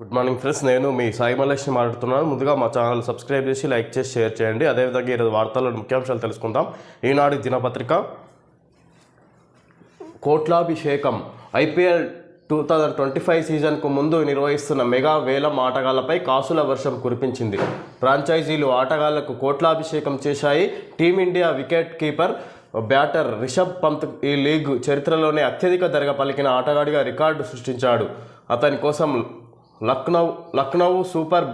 Good morning friends, నేను మీ సాయి మల్లేష్ని మాట్లాడుతున్నాను. ముందుగా మా ఛానల్ సబ్స్క్రైబ్ చేసి లైక్ చేసి షేర్ చేయండి. అదేవిధంగా ఈరోజు వార్తల్లోని ముఖ్యాంశాలు తెలుసుకుందాం. ఈనాడు దినపత్రిక కోట్లాభిషేకం IPL 2025 సీజన్కు ముందు నిర్వహిస్తున్న మెగా వేలం ఆటగాళ్లపై కాసుల వర్షం కురిపించింది. ఫ్రాంచైజీలు ఆటగాళ్లకు కోట్లాభిషేకం చేశాయి. Team India wicket keeper batter Rishabh Pant ఈ లీగ్ చరిత్రలోనే అత్యధిక ధరగా పలికిన ఆటగాడిగా రికార్డు సృష్టించాడు. అతని కోసం లక్నో సూపర్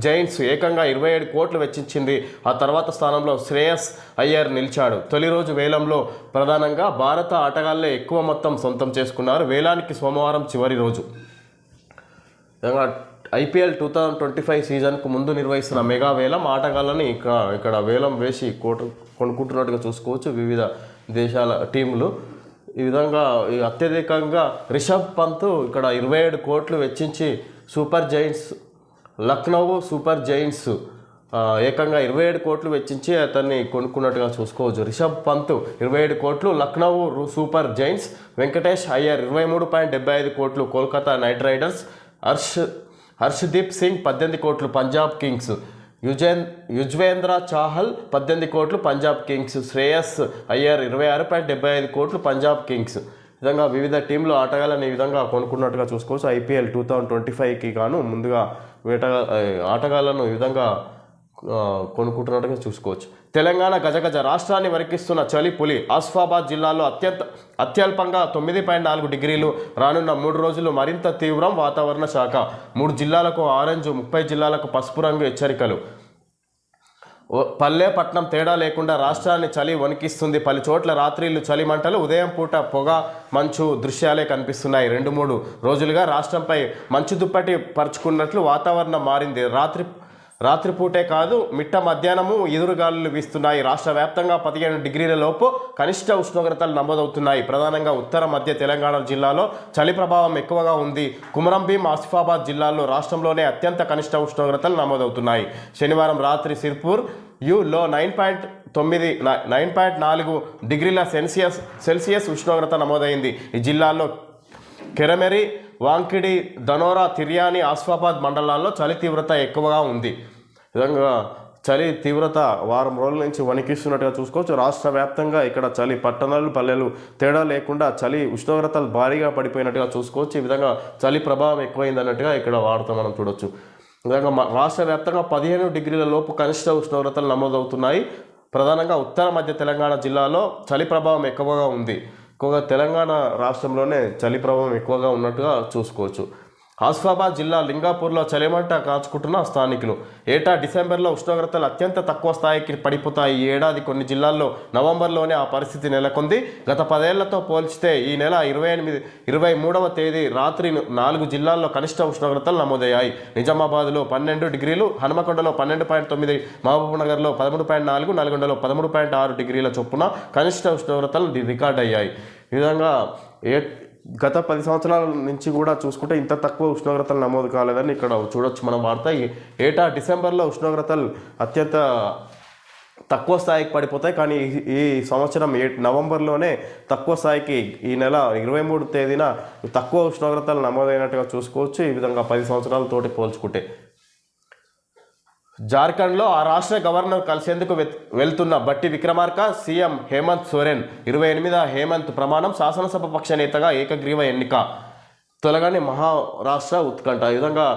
జైంట్స్ ఏకంగా 27 కోట్లు వెచ్చించింది. ఆ తర్వాత స్థానంలో శ్రేయస్ అయ్యర్ నిలిచాడు. తొలి రోజు వేలంలో ప్రధానంగా భారత ఆటగాళ్లే ఎక్కువ మొత్తం సొంతం చేసుకున్నారు. వేలానికి సోమవారం చివరి రోజు. IPL 2025 సీజన్కు ముందు నిర్వహిస్తున్న మెగా వేలం ఆటగాళ్ళని ఇక్కడ వేలం వేసి కొనుక్కుంటున్నట్టుగా చూసుకోవచ్చు వివిధ దేశాల టీములు. ఈ విధంగా అత్యధికంగా రిషబ్ పంత్ ఇక్కడ 27 కోట్లు వెచ్చించి super Giants Lucknow super Giants ఏకంగా 27 కోట్లు వెచ్చించి అతన్ని కొనుక్కున్నట్టుగా చూసుకోవచ్చు. రిషబ్ పంత్ 27 కోట్లు లక్నో సూపర్ జైంట్స్. వెంకటేష్ అయ్యర్ 23.75 కోట్లు కోల్కతా నైట్ రైడర్స్. హర్షదీప్ సింగ్ 18 కోట్లు పంజాబ్ కింగ్స్. యుజ్వేంద్ర చాహల్ 18 కోట్లు పంజాబ్ కింగ్స్. శ్రేయస్ అయ్యర్ 26.75 కోట్లు పంజాబ్ కింగ్స్. విధంగా వివిధ టీంలు ఆటగాళ్ళని ఈ విధంగా కొనుక్కున్నట్టుగా చూసుకోవచ్చు. IPL 2025కి గాను ముందుగా ఆటగాళ్లను ఈ విధంగా కొనుక్కుంటున్నట్టుగా చూసుకోవచ్చు. తెలంగాణ గజగజ రాష్ట్రాన్ని వరికిస్తున్న చలి పులి. ఆసిఫాబాద్ జిల్లాలో అత్యల్పంగా 9.4 డిగ్రీలు. రానున్న 3 రోజులు మరింత తీవ్రం. వాతావరణ శాఖ 3 జిల్లాలకు ఆరెంజ్, 30 జిల్లాలకు పసుపు రంగు హెచ్చరికలు. పల్లె పట్నం తేడా లేకుండా రాష్ట్రాన్ని చలి వణికిస్తుంది. పలు చోట్ల రాత్రిళ్ళు చలి మంటలు, ఉదయం పూట పొగ మంచు దృశ్యాలే కనిపిస్తున్నాయి. 2-3 రోజులుగా రాష్ట్రంపై మంచు దుప్పటి పరుచుకున్నట్లు వాతావరణం మారింది. రాత్రిపూటే కాదు మిట్ట మధ్యాహ్నము ఎదురుగాలులు వీస్తున్నాయి. రాష్ట్ర వ్యాప్తంగా 15 డిగ్రీల లోపు కనిష్ట ఉష్ణోగ్రతలు నమోదవుతున్నాయి. ప్రధానంగా ఉత్తర మధ్య తెలంగాణ జిల్లాలో చలి ప్రభావం ఎక్కువగా ఉంది. కుమరంభీం, ఆసిఫాబాద్ జిల్లాల్లో రాష్ట్రంలోనే అత్యంత కనిష్ట ఉష్ణోగ్రతలు నమోదవుతున్నాయి. శనివారం రాత్రి సిర్పూర్ లో 9.4 డిగ్రీల సెల్సియస్ ఉష్ణోగ్రత నమోదైంది. ఈ జిల్లాల్లో కెరమెరి, వాంకిడి, ధనోరా, తిర్యాని, ఆసిఫాబాద్ మండలాల్లో చలి తీవ్రత ఎక్కువగా ఉంది. విధంగా చలి తీవ్రత వారం రోజుల నుంచి వణికిస్తున్నట్టుగా చూసుకోవచ్చు. రాష్ట్ర వ్యాప్తంగా ఇక్కడ చలి పట్టణాలు పల్లెలు తేడా లేకుండా చలి ఉష్ణోగ్రతలు భారీగా పడిపోయినట్టుగా చూసుకోవచ్చు. ఈ విధంగా చలి ప్రభావం ఎక్కువైంది అన్నట్టుగా ఇక్కడ వార్త మనం చూడొచ్చు. విధంగా రాష్ట్ర వ్యాప్తంగా 15 డిగ్రీల లోపు కనిష్ట ఉష్ణోగ్రతలు నమోదవుతున్నాయి. ప్రధానంగా ఉత్తర మధ్య తెలంగాణ జిల్లాలో చలి ప్రభావం ఎక్కువగా ఉంది. ఎక్కువగా తెలంగాణ రాష్ట్రంలోనే చలి ప్రభావం ఎక్కువగా ఉన్నట్టుగా చూసుకోవచ్చు. ఆసిఫాబాద్ జిల్లా లింగాపూర్లో చలిమంట కాచుకుంటున్న స్థానికులు. ఏటా డిసెంబర్లో ఉష్ణోగ్రతలు అత్యంత తక్కువ స్థాయికి పడిపోతాయి. ఈ ఏడాది కొన్ని జిల్లాల్లో నవంబర్లోనే ఆ పరిస్థితి నెలకొంది. గత 10 ఏళ్లతో పోల్చితే ఈ నెల 23వ తేదీ రాత్రి 4 జిల్లాల్లో కనిష్ట ఉష్ణోగ్రతలు నమోదయ్యాయి. నిజామాబాద్లో 12 డిగ్రీలు, హనుమకొండలో 12.9, మహబూబ్నగర్లో 13.4, నల్గొండలో 13.6 డిగ్రీల చొప్పున కనిష్ట ఉష్ణోగ్రతలు రికార్డ్ అయ్యాయి. ఈ విధంగా గత 10 సంవత్సరాల నుంచి కూడా చూసుకుంటే ఇంత తక్కువ ఉష్ణోగ్రతలు నమోదు కాలేదని ఇక్కడ చూడొచ్చు మనం వార్త. ఏటా డిసెంబర్లో ఉష్ణోగ్రతలు అత్యంత తక్కువ స్థాయికి పడిపోతాయి. కానీ ఈ సంవత్సరం నవంబర్లోనే తక్కువ స్థాయికి ఈ నెల 23వ తేదీన తక్కువ ఉష్ణోగ్రతలు నమోదైనట్టుగా చూసుకోవచ్చు. ఈ విధంగా 10 సంవత్సరాలతోటి పోల్చుకుంటే జార్ఖండ్లో ఆ రాష్ట్ర గవర్నర్ కలిసేందుకు వెళ్తున్న బట్టి విక్రమార్క, సీఎం హేమంత్ సోరెన్. 28వ హేమంత్ ప్రమాణం. శాసనసభ పక్ష నేతగా ఏకగ్రీవ ఎన్నిక. తొలగని మహారాష్ట్ర ఉత్కంఠ. ఈ విధంగా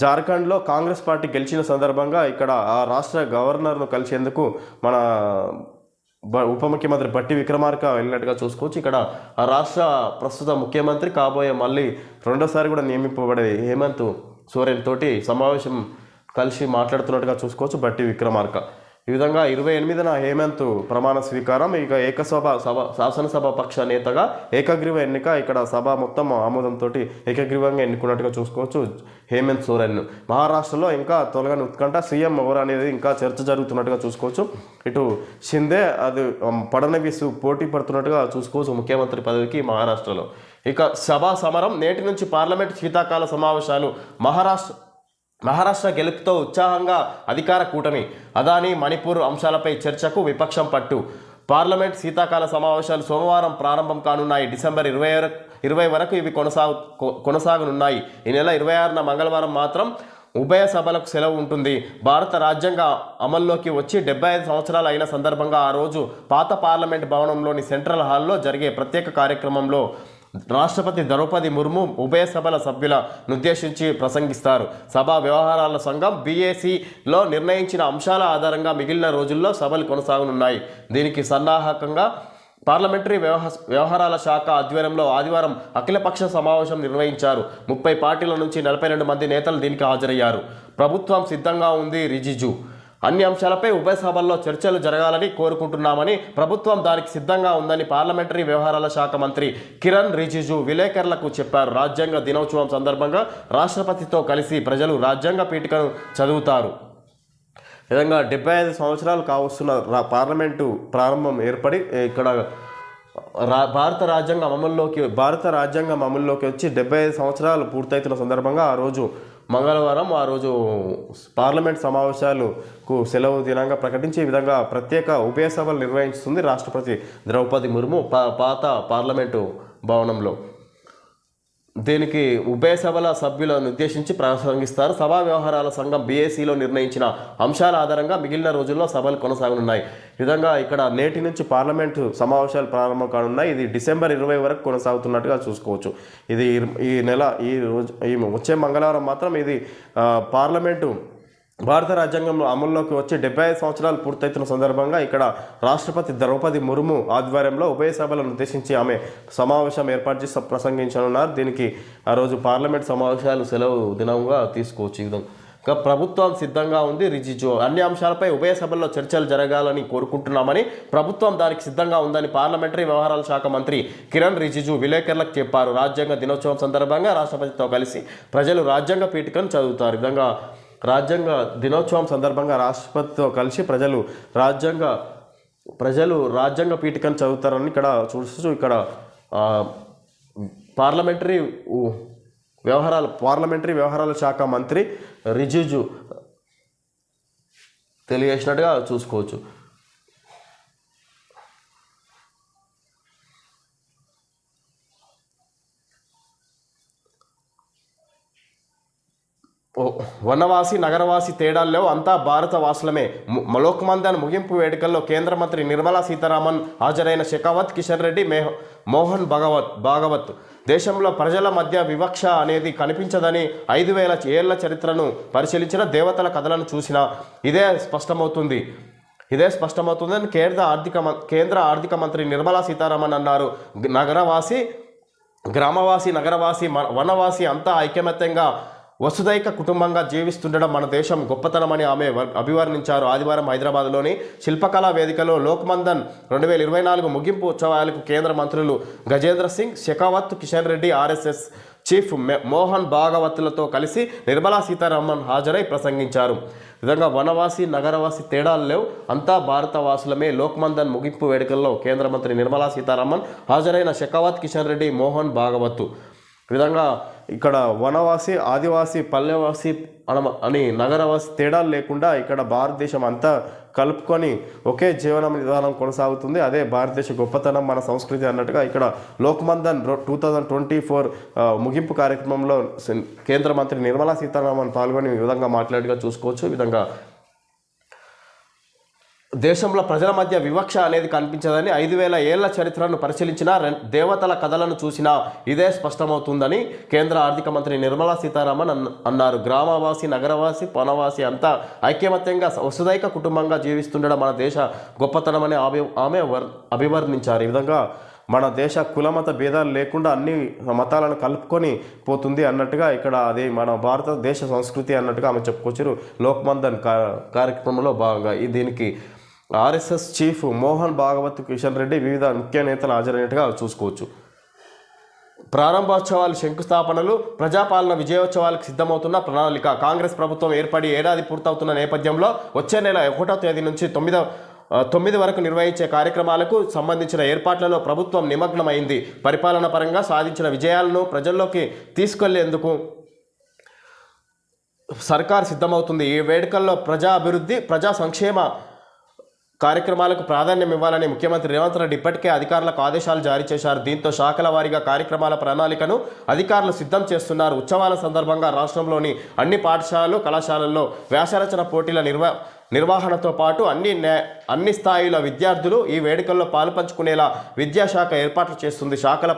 జార్ఖండ్లో కాంగ్రెస్ పార్టీ గెలిచిన సందర్భంగా ఇక్కడ ఆ రాష్ట్ర గవర్నర్ను కలిసేందుకు మన ఉప ముఖ్యమంత్రి బట్టి విక్రమార్క వెళ్ళినట్టుగా చూసుకోవచ్చు. ఇక్కడ ఆ రాష్ట్ర ప్రస్తుత ముఖ్యమంత్రి కాబోయే మళ్ళీ రెండోసారి కూడా నియమింపబడే హేమంత్ సోరెన్ తోటి సమావేశం కలిసి మాట్లాడుతున్నట్టుగా చూసుకోవచ్చు బట్టి విక్రమార్క. ఈ విధంగా 28న హేమంత్ ప్రమాణ స్వీకారం. ఇక శాసనసభ పక్ష నేతగా ఏకగ్రీవ ఎన్నిక. ఇక్కడ సభ మొత్తం ఆమోదంతో ఏకగ్రీవంగా ఎన్నుకున్నట్టుగా చూసుకోవచ్చు హేమంత్ సోరెన్. మహారాష్ట్రలో ఇంకా తొలగని ఉత్కంఠ. సీఎం ఎవరు అనేది ఇంకా చర్చ జరుగుతున్నట్టుగా చూసుకోవచ్చు. ఇటు షిందే ఫడ్నవీస్ పోటీ పడుతున్నట్టుగా చూసుకోవచ్చు ముఖ్యమంత్రి పదవికి మహారాష్ట్రలో. ఇక సభా సమరం. నేటి నుంచి పార్లమెంట్ శీతాకాల సమావేశాలు. మహారాష్ట్ర గెలుపుతో ఉత్సాహంగా అధికార కూటమి. అదానీ, మణిపూర్ అంశాలపై చర్చకు విపక్షం పట్టు. పార్లమెంట్ శీతాకాల సమావేశాలు సోమవారం ప్రారంభం కానున్నాయి. డిసెంబర్ 20 వరకు ఇవి కొనసాగనున్నాయి. ఈ నెల 26న మంగళవారం మాత్రం ఉభయ సభలకు సెలవు ఉంటుంది. భారత రాజ్యాంగ అమల్లోకి వచ్చి 75 సంవత్సరాలు అయిన సందర్భంగా ఆ రోజు పాత పార్లమెంట్ భవనంలోని సెంట్రల్ హాల్లో జరిగే ప్రత్యేక కార్యక్రమంలో రాష్ట్రపతి ద్రౌపది ముర్ము ఉభయ సభల సభ్యులను ఉద్దేశించి ప్రసంగిస్తారు. సభా వ్యవహారాల సంఘం BACలో నిర్ణయించిన అంశాల ఆధారంగా మిగిలిన రోజుల్లో సభలు కొనసాగనున్నాయి. దీనికి సన్నాహకంగా పార్లమెంటరీ వ్యవహారాల శాఖ ఆధ్వర్యంలో ఆదివారం అఖిలపక్ష సమావేశం నిర్వహించారు. 30 పార్టీల నుంచి 42 మంది నేతలు దీనికి హాజరయ్యారు. ప్రభుత్వం సిద్ధంగా ఉంది. రిజిజు అన్ని అంశాలపై ఉభయ సభల్లో చర్చలు జరగాలని కోరుకుంటున్నామని, ప్రభుత్వం దానికి సిద్ధంగా ఉందని పార్లమెంటరీ వ్యవహారాల శాఖ మంత్రి కిరణ్ రిజిజు విలేకరులకు చెప్పారు. రాజ్యాంగ దినోత్సవం సందర్భంగా రాష్ట్రపతితో కలిసి ప్రజలు రాజ్యాంగ పీఠికను చదువుతారు. విధంగా 75 సంవత్సరాలు కావస్తున్న పార్లమెంటు ప్రారంభం ఏర్పడి ఇక్కడ భారత రాజ్యాంగం అమల్లోకి వచ్చి 75 సంవత్సరాలు పూర్తవుతున్న సందర్భంగా ఆ రోజు మంగళవారం పార్లమెంట్ సమావేశాలకు సెలవు దినంగా ప్రకటించి ఈ విధంగా ప్రత్యేక ఉభయ సభలు నిర్వహిస్తుంది రాష్ట్రపతి ద్రౌపది ముర్ము పాత పార్లమెంటు భవనంలో. దీనికి ఉభయ సభల సభ్యులను ఉద్దేశించి ప్రసంగిస్తారు. సభా వ్యవహారాల సంఘం BACలో నిర్ణయించిన అంశాల ఆధారంగా మిగిలిన రోజుల్లో సభలు కొనసాగనున్నాయి. ఈ విధంగా ఇక్కడ నేటి నుంచి పార్లమెంటు సమావేశాలు ప్రారంభం కానున్నాయి. ఇది డిసెంబర్ 20 వరకు కొనసాగుతున్నట్టుగా చూసుకోవచ్చు. ఇది ఈ వచ్చే మంగళవారం మాత్రం ఇది పార్లమెంటు భారత రాజ్యాంగంలో అమల్లోకి వచ్చి 75 సంవత్సరాలు పూర్తవుతున్న సందర్భంగా ఇక్కడ రాష్ట్రపతి ద్రౌపది ముర్ము ఆధ్వర్యంలో ఉభయ సభలను ఉద్దేశించి ఆమె సమావేశం ఏర్పాటు చేసి ప్రసంగించనున్నారు. దీనికి ఆ రోజు పార్లమెంట్ సమావేశాలు సెలవు దినంగా తీసుకోవచ్చు. ఈ విధంగా ప్రభుత్వం సిద్ధంగా ఉంది. రిజిజు అన్ని అంశాలపై ఉభయ సభల్లో చర్చలు జరగాలని కోరుకుంటున్నామని, ప్రభుత్వం దానికి సిద్ధంగా ఉందని పార్లమెంటరీ వ్యవహారాల శాఖ మంత్రి కిరణ్ రిజిజు విలేకరులకు చెప్పారు. రాజ్యాంగ దినోత్సవం సందర్భంగా రాష్ట్రపతితో కలిసి ప్రజలు రాజ్యాంగ పీఠికను చదువుతారు. ఈ విధంగా రాజ్యాంగ దినోత్సవం సందర్భంగా రాష్ట్రపతితో కలిసి ప్రజలు రాజ్యాంగ పీఠికను చదువుతారని ఇక్కడ చూస్తూ ఇక్కడ పార్లమెంటరీ వ్యవహారాల శాఖ మంత్రి రిజిజు తెలియజేసినట్టుగా చూసుకోవచ్చు. వనవాసి నగరవాసి తేడాల్లో అంతా భారత వాసులమే. లోక్మాన్యన్ ముగింపు వేడుకల్లో కేంద్ర మంత్రి నిర్మలా సీతారామన్ హాజరైన షెకావత్, కిషన్ రెడ్డి, మోహన్ భాగవత్ దేశంలో ప్రజల మధ్య వివక్ష అనేది కనిపించదని, 5000 ఏళ్ల చరిత్రను పరిశీలించిన, దేవతల కథలను చూసినా ఇదే స్పష్టమవుతుందని కేంద్ర ఆర్థిక మంత్రి నిర్మలా సీతారామన్ అన్నారు. గ్రామవాసి నగరవాసి వనవాసి అంతా ఐకమత్యంగా వసుదైక కుటుంబంగా జీవిస్తుండడం మన దేశం గొప్పతనమని ఆమె అభివర్ణించారు. ఆదివారం హైదరాబాద్లోని శిల్పకళా వేదికలో లోక్మాన్యన్ 2024 ముగింపు ఉత్సవాలకు కేంద్ర మంత్రులు గజేంద్ర సింగ్ షెకావత్, కిషన్ రెడ్డి, RSS చీఫ్ మోహన్ భాగవత్లతో కలిసి నిర్మలా సీతారామన్ హాజరై ప్రసంగించారు. విధంగా వనవాసి నగరవాసి తేడాలు లేవు, అంతా భారత వాసులమే. లోక్మాన్యన్ ముగింపు వేడుకల్లో కేంద్ర మంత్రి నిర్మలా సీతారామన్ హాజరైన షెకావత్, కిషన్ రెడ్డి, మోహన్ భాగవత్. విధంగా ఇక్కడ వనవాసి, ఆదివాసి, పల్లెవాసి అని నగరవాసి తేడాలు లేకుండా ఇక్కడ భారతదేశం అంతా కలుపుకొని ఒకే జీవన విధానం కొనసాగుతుంది. అదే భారతదేశ గొప్పతనం, మన సంస్కృతి అన్నట్టుగా ఇక్కడ లోక్మాన్యన్ 2024 ముగింపు కార్యక్రమంలో కేంద్ర మంత్రి నిర్మలా సీతారామన్ పాల్గొని ఈ విధంగా మాట్లాడిగా చూసుకోవచ్చు. ఈ విధంగా దేశంలో ప్రజల మధ్య వివక్ష అనేది కనిపించదని, 5000 ఏళ్ల చరిత్రను పరిశీలించినా, దేవతల కథలను చూసినా ఇదే స్పష్టమవుతుందని కేంద్ర ఆర్థిక మంత్రి నిర్మలా సీతారామన్ అన్నారు. గ్రామవాసి నగరవాసి వనవాసి అంతా ఐక్యమత్యంగా వసుదైక కుటుంబంగా జీవిస్తుండడం మన దేశ గొప్పతనమని ఆమె అభివర్ణించారు. ఈ విధంగా మన దేశ కులమత భేదాలు లేకుండా అన్ని మతాలను కలుపుకొని పోతుంది అన్నట్టుగా ఇక్కడ అది మన భారతదేశ సంస్కృతి అన్నట్టుగా ఆమె చెప్పుకొచ్చారు. లోక్మాన్యన్ కార్యక్రమంలో భాగంగా దీనికి RSS చీఫ్ మోహన్ భాగవత్, కిషన్ రెడ్డి వివిధ ముఖ్య నేతలు హాజరైనట్టుగా చూసుకోవచ్చు. ప్రారంభోత్సవాలు, శంకుస్థాపనలు, ప్రజాపాలన విజయోత్సవాలకు సిద్ధమవుతున్న ప్రణాళిక. కాంగ్రెస్ ప్రభుత్వం ఏర్పడి ఏడాది పూర్తవుతున్న నేపథ్యంలో వచ్చే నెల 1వ తేదీ నుంచి 9 వరకు నిర్వహించే కార్యక్రమాలకు సంబంధించిన ఏర్పాట్లలో ప్రభుత్వం నిమగ్నమైంది. పరిపాలన పరంగా సాధించిన విజయాలను ప్రజల్లోకి తీసుకెళ్లేందుకు సర్కార్ సిద్ధమవుతుంది. ఈ వేడుకల్లో ప్రజా అభివృద్ధి, ప్రజా సంక్షేమ కార్యక్రమాలకు ప్రాధాన్యం ఇవ్వాలని ముఖ్యమంత్రి రేవంత్ రెడ్డి ఇప్పటికే అధికారులకు ఆదేశాలు జారీ చేశారు. దీంతో శాఖల వారీగా కార్యక్రమాల ప్రణాళికను అధికారులు సిద్ధం చేస్తున్నారు. ఉత్సవాల సందర్భంగా రాష్ట్రంలోని అన్ని పాఠశాలలు, కళాశాలల్లో వ్యాసరచన పోటీల నిర్వహణతో పాటు అన్ని స్థాయిల విద్యార్థులు ఈ వేడుకల్లో పాలుపంచుకునేలా విద్యాశాఖ ఏర్పాట్లు చేస్తుంది. శాఖల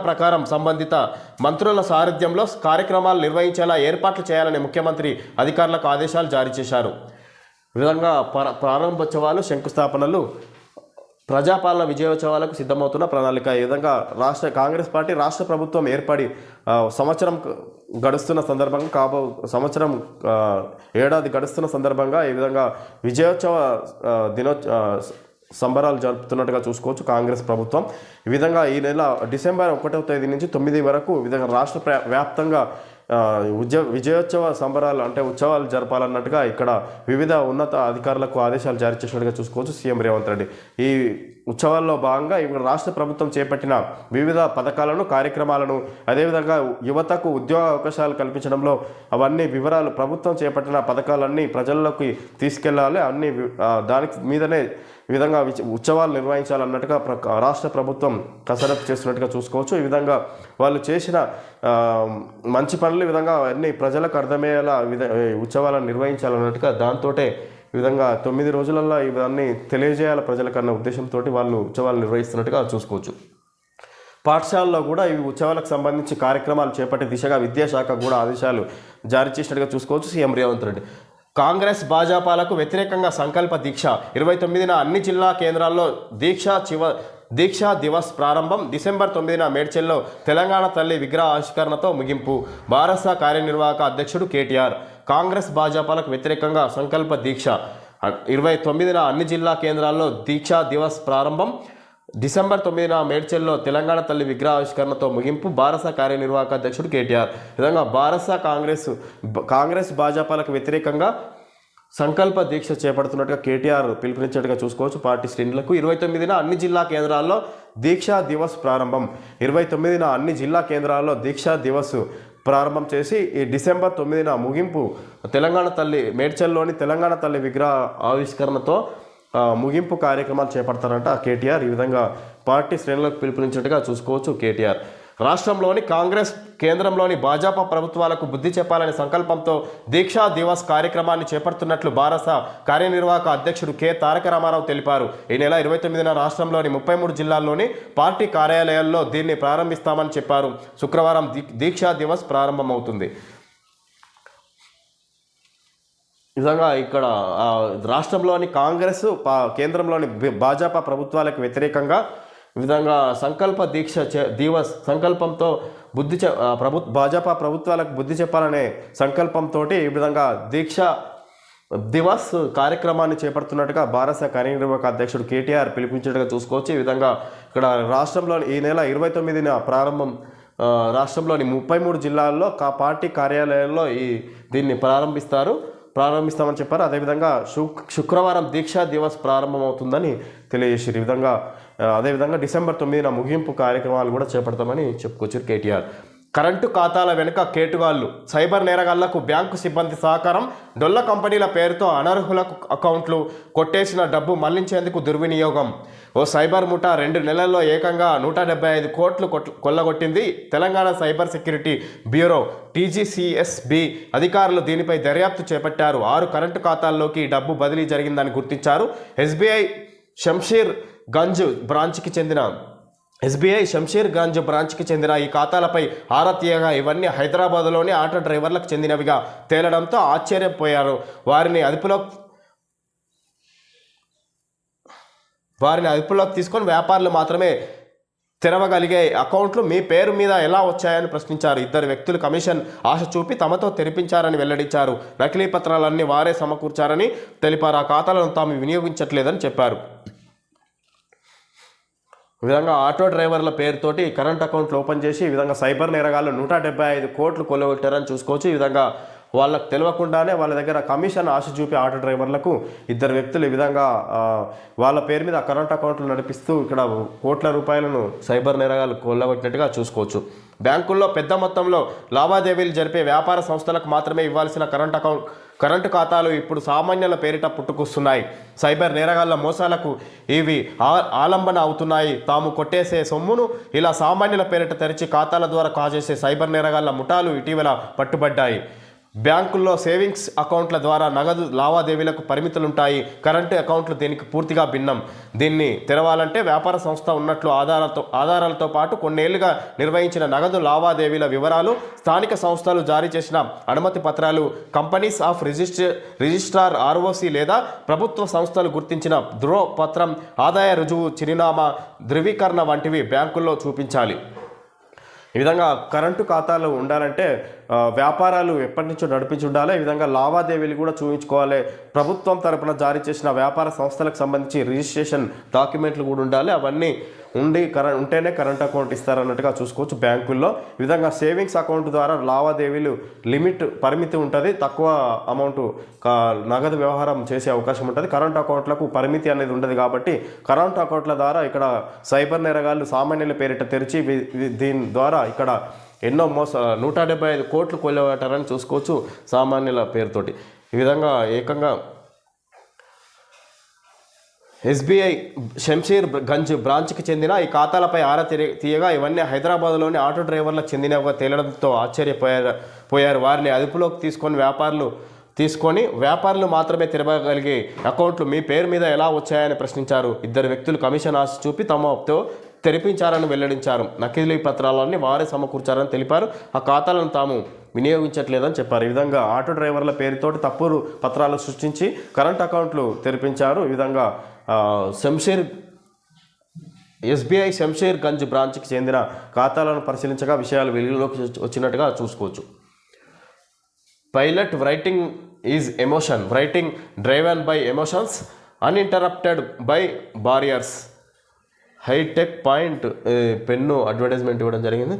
ప్రకారం సంబంధిత మంత్రుల సారథ్యంలో కార్యక్రమాలు నిర్వహించేలా ఏర్పాట్లు చేయాలని ముఖ్యమంత్రి అధికారులకు ఆదేశాలు జారీ చేశారు. ఈ విధంగా ప్రారంభోత్సవాలు, శంకుస్థాపనలు, ప్రజాపాలన విజయోత్సవాలకు సిద్ధమవుతున్న ప్రణాళిక. ఈ విధంగా కాంగ్రెస్ పార్టీ రాష్ట్ర ప్రభుత్వం ఏర్పడి సంవత్సరం గడుస్తున్న సందర్భంగా ఏడాది గడుస్తున్న సందర్భంగా ఈ విధంగా విజయోత్సవ సంబరాలు జరుపుతున్నట్టుగా చూసుకోవచ్చు కాంగ్రెస్ ప్రభుత్వం. ఈ విధంగా ఈ నెల డిసెంబర్ 1వ తేదీ నుంచి 9 వరకు ఈ విధంగా రాష్ట్ర వ్యాప్తంగా విజయోత్సవ సంబరాలు అంటే ఉత్సవాలు జరపాలన్నట్టుగా ఇక్కడ వివిధ ఉన్నత అధికారులకు ఆదేశాలు జారీ చేసినట్టుగా చూసుకోవచ్చు సీఎం రేవంత్ రెడ్డి. ఈ ఉత్సవాల్లో భాగంగా ఇక్కడ రాష్ట్ర ప్రభుత్వం చేపట్టిన వివిధ పథకాలను, కార్యక్రమాలను, అదేవిధంగా యువతకు ఉద్యోగ అవకాశాలు కల్పించడంలో అవన్నీ వివరాలు, ప్రభుత్వం చేపట్టిన పథకాలన్నీ ప్రజల్లోకి తీసుకెళ్లాలి, అన్ని దానికి మీదనే ఈ విధంగా ఉత్సవాలు నిర్వహించాలన్నట్టుగా రాష్ట్ర ప్రభుత్వం కసరత్తు చేస్తున్నట్టుగా చూసుకోవచ్చు. ఈ విధంగా వాళ్ళు చేసిన మంచి పనులు ఈ విధంగా అన్ని ప్రజలకు అర్థమయ్యేలా ఉత్సవాలను నిర్వహించాలన్నట్టుగా దాంతో ఈ విధంగా 9 రోజులలో ఇవన్నీ తెలియజేయాల ప్రజలకన్న ఉద్దేశంతో వాళ్ళు ఉత్సవాలు నిర్వహిస్తున్నట్టుగా చూసుకోవచ్చు. పాఠశాలలో కూడా ఈ ఉత్సవాలకు సంబంధించి కార్యక్రమాలు చేపట్టే దిశగా విద్యాశాఖ కూడా ఆదేశాలు జారీ చేసినట్టుగా చూసుకోవచ్చు సీఎం రేవంత్ రెడ్డి. కాంగ్రెస్ భాజపాలకు వ్యతిరేకంగా సంకల్ప దీక్ష 29న అన్ని జిల్లా కేంద్రాల్లో దీక్షా దివస్ ప్రారంభం. డిసెంబర్ 9న మేడ్చల్లో తెలంగాణ తల్లి విగ్రహ ఆవిష్కరణతో ముగింపు. భారత కార్యనిర్వాహక అధ్యక్షుడు కేటీఆర్. కాంగ్రెస్ భాజపాలకు వ్యతిరేకంగా సంకల్ప దీక్ష 29న అన్ని జిల్లా కేంద్రాల్లో దీక్షా దివస్ ప్రారంభం. డిసెంబర్ 9న మేడ్చల్లో తెలంగాణ తల్లి విగ్రహ ఆవిష్కరణతో ముగింపు. భారత కార్యనిర్వాహక అధ్యక్షుడు కేటీఆర్. విధంగా కాంగ్రెస్ భాజపాలకు వ్యతిరేకంగా సంకల్ప దీక్ష చేపడుతున్నట్టుగా కేటీఆర్ పిలుపునిచ్చినట్టుగా చూసుకోవచ్చు పార్టీ శ్రేణులకు. 29న అన్ని జిల్లా కేంద్రాల్లో దీక్షా దివస్ ప్రారంభం. 29న అన్ని జిల్లా కేంద్రాల్లో దీక్షా దివస్ ప్రారంభం చేసి ఈ డిసెంబర్ 9న ముగింపు. మేడ్చల్లోని తెలంగాణ తల్లి విగ్రహ ఆవిష్కరణతో ముగింపు కార్యక్రమాలు చేపడతారంట కేటీఆర్. ఈ విధంగా పార్టీ శ్రేణులకు పిలుపునిచ్చినట్టుగా చూసుకోవచ్చు కేటీఆర్. రాష్ట్రంలోని కాంగ్రెస్, కేంద్రంలోని భాజపా ప్రభుత్వాలకు బుద్ధి చెప్పాలనే సంకల్పంతో దీక్షా దివస్ కార్యక్రమాన్ని చేపడుతున్నట్లు భారత కార్యనిర్వాహక అధ్యక్షుడు కె తారక రామారావు తెలిపారు. ఈ నెల 29న రాష్ట్రంలోని 33 జిల్లాల్లోని పార్టీ కార్యాలయాల్లో దీన్ని ప్రారంభిస్తామని చెప్పారు. శుక్రవారం దీక్షా దివస్ ప్రారంభమవుతుంది. నిజంగా ఇక్కడ రాష్ట్రంలోని కాంగ్రెస్, కేంద్రంలోని భాజపా ప్రభుత్వాలకు వ్యతిరేకంగా ఈ విధంగా సంకల్ప దీక్ష దివస్ సంకల్పంతో భాజపా ప్రభుత్వాలకు బుద్ధి చెప్పాలనే సంకల్పంతో ఈ విధంగా దీక్షా దివస్ కార్యక్రమాన్ని చేపడుతున్నట్టుగా భారత కార్యనిర్వాహక అధ్యక్షుడు కేటీఆర్ పిలిపించినట్టుగా చూసుకోవచ్చు. ఈ విధంగా ఇక్కడ రాష్ట్రంలోని ఈ నెల 29న ప్రారంభం. రాష్ట్రంలోని 33 జిల్లాల్లో పార్టీ కార్యాలయాల్లో దీన్ని ప్రారంభిస్తామని చెప్పారు. అదేవిధంగా శుక్రవారం దీక్షా దివస్ ప్రారంభమవుతుందని తెలియజేశారు. ఈ విధంగా అదేవిధంగా డిసెంబర్ 9న ముగింపు కార్యక్రమాలు కూడా చేపడతామని చెప్పుకొచ్చారు కేటీఆర్. కరెంటు ఖాతాల వెనుక కేటుగాళ్లు, సైబర్ నేరగాళ్లకు బ్యాంకు సిబ్బంది సహకారం. డొల్ల కంపెనీల పేరుతో అనర్హులకు అకౌంట్లు కొట్టేసిన డబ్బు మళ్లించేందుకు దుర్వినియోగం. ఓ సైబర్ ముఠా 2 నెలల్లో ఏకంగా 175 కోట్లు కొల్లగొట్టింది. Telangana cyber security bureau TGCSB అధికారులు దీనిపై దర్యాప్తు చేపట్టారు. 6 కరెంటు ఖాతాల్లోకి డబ్బు బదిలీ జరిగిందని గుర్తించారు. SBI శంషీర్ గంజ్ బ్రాంచ్కి చెందిన ఈ ఖాతాలపై ఆరా తీయగా ఇవన్నీ హైదరాబాద్లోని ఆటో డ్రైవర్లకు చెందినవిగా తేలడంతో ఆశ్చర్యపోయారు. వారిని అదుపులోకి తీసుకొని వ్యాపారులు మాత్రమే తెరవగలిగే అకౌంట్లు మీ పేరు మీద ఎలా వచ్చాయని ప్రశ్నించారు. 2 వ్యక్తులు కమిషన్ ఆశ చూపి తమతో తెరిపించారని వెల్లడించారు. నకిలీ పత్రాలన్నీ వారే సమకూర్చారని తెలిపారు. ఆ ఖాతాలను తాము వినియోగించట్లేదని చెప్పారు. ఈ విధంగా ఆటో డ్రైవర్ల పేరుతోటి కరెంట్ అకౌంట్లు ఓపెన్ చేసి ఈ విధంగా సైబర్ నేరగాళ్ళు 175 కోట్లు కొల్లగొట్టారని చూసుకోవచ్చు. ఈ విధంగా వాళ్ళకు తెలియకుండానే వాళ్ళ దగ్గర కమిషన్ ఆశ చూపి ఆటో డ్రైవర్లకు 2 వ్యక్తులు ఈ విధంగా వాళ్ళ పేరు మీద కరెంట్ అకౌంట్లు నడిపిస్తూ ఇక్కడ కోట్ల రూపాయలను సైబర్ నేరగాళ్ళు కొల్లగొట్టినట్టుగా చూసుకోవచ్చు. బ్యాంకుల్లో పెద్ద మొత్తంలో లావాదేవీలు జరిపే వ్యాపార సంస్థలకు మాత్రమే ఇవ్వాల్సిన కరెంటు ఖాతాలు ఇప్పుడు సామాన్యుల పేరిట పుట్టుకొస్తున్నాయి. సైబర్ నేరగాళ్ల మోసాలకు ఇవి ఆలంబన అవుతున్నాయి. తాము కొట్టేసే సొమ్మును ఇలా సామాన్యుల పేరిట తెరిచి ఖాతాల ద్వారా కాజేసే సైబర్ నేరగాళ్ల ముఠాలు ఇటీవల పట్టుబడ్డాయి. బ్యాంకుల్లో సేవింగ్స్ అకౌంట్ల ద్వారా నగదు లావాదేవీలకు పరిమితులుంటాయి. కరెంటు అకౌంట్లు దీనికి పూర్తిగా భిన్నం. దీన్ని తెరవాలంటే వ్యాపార సంస్థ ఉన్నట్లు ఆధారాలతో పాటు కొన్నేళ్లుగా నిర్వహించిన నగదు లావాదేవీల వివరాలు, స్థానిక సంస్థలు జారీ చేసిన అనుమతి పత్రాలు, కంపెనీస్ ఆఫ్ రిజిస్ట్రార్ ఆర్ఓసి లేదా ప్రభుత్వ సంస్థలు గుర్తించిన ధృవపత్రం, ఆదాయ రుజువు, చిరునామా ధృవీకరణ వంటివి బ్యాంకుల్లో చూపించాలి. ఈ విధంగా కరెంటు ఖాతాలు ఉండాలంటే వ్యాపారాలు ఎప్పటి నుంచో నడిపించి ఉండాలి. ఈ విధంగా లావాదేవీలు కూడా చూపించుకోవాలి. ప్రభుత్వం తరపున జారీ చేసిన వ్యాపార సంస్థలకు సంబంధించి రిజిస్ట్రేషన్ డాక్యుమెంట్లు కూడా ఉండాలి. అవన్నీ ఉంటేనే కరెంట్ అకౌంట్ ఇస్తారన్నట్టుగా చూసుకోవచ్చు బ్యాంకుల్లో. ఈ విధంగా సేవింగ్స్ అకౌంట్ ద్వారా లావాదేవీలు పరిమితి ఉంటుంది. తక్కువ అమౌంట్ నగదు వ్యవహారం చేసే అవకాశం ఉంటుంది. కరెంట్ అకౌంట్లకు పరిమితి అనేది ఉండదు కాబట్టి కరెంట్ అకౌంట్ల ద్వారా ఇక్కడ సైబర్ నేరగాళ్లు సామాన్యుల పేరిట తెరిచి దీని ద్వారా ఇక్కడ ఎన్నో 175 కోట్లు కొల్లగొట్టారని చూసుకోవచ్చు సామాన్యుల పేరుతోటి. ఈ విధంగా ఏకంగా ఎస్బీఐ శంషీర్ గంజ్ బ్రాంచ్కి చెందిన ఈ ఖాతాలపై ఆరా తీయగా ఇవన్నీ హైదరాబాద్లోని ఆటో డ్రైవర్లకు చెందినవిగా తేలడంతో ఆశ్చర్యపోయారు. వారిని అదుపులోకి తీసుకొని వ్యాపారులు మాత్రమే తెరవగలిగే అకౌంట్లు మీ పేరు మీద ఎలా వచ్చాయని ప్రశ్నించారు. 2 వ్యక్తులు కమిషన్ ఆశ చూపి తమతో తెరిపించారని వెల్లడించారు. నకిలీ పత్రాలన్నీ వారే సమకూర్చారని తెలిపారు. ఆ ఖాతాలను తాము వినియోగించట్లేదని చెప్పారు. ఈ విధంగా ఆటో డ్రైవర్ల పేరుతోటి తప్పుడు పత్రాలు సృష్టించి కరెంట్ అకౌంట్లు తెరిపించారు. ఈ విధంగా ఎస్బీఐ శంషీర్ గంజ్ బ్రాంచ్కి చెందిన ఖాతాలను పరిశీలించగా విషయాలు వెలుగులోకి వచ్చినట్టుగా చూసుకోవచ్చు. Pilot writing is emotion, writing driven by emotions, uninterrupted by barriers. Hitech point pen advertisement ఇవ్వడం జరిగింది.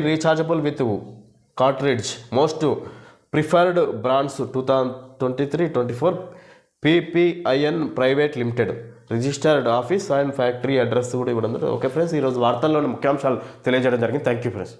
Rechargeable with cartridge, most preferred brands 2023-24, PPIN private limited, registered office and factory address కూడా ఇవ్వడం. ఓకే ఫ్రెండ్స్, ఈరోజు వార్తల్లోని ముఖ్యాంశాలు తెలియజేయడం జరిగింది. Thank you friends.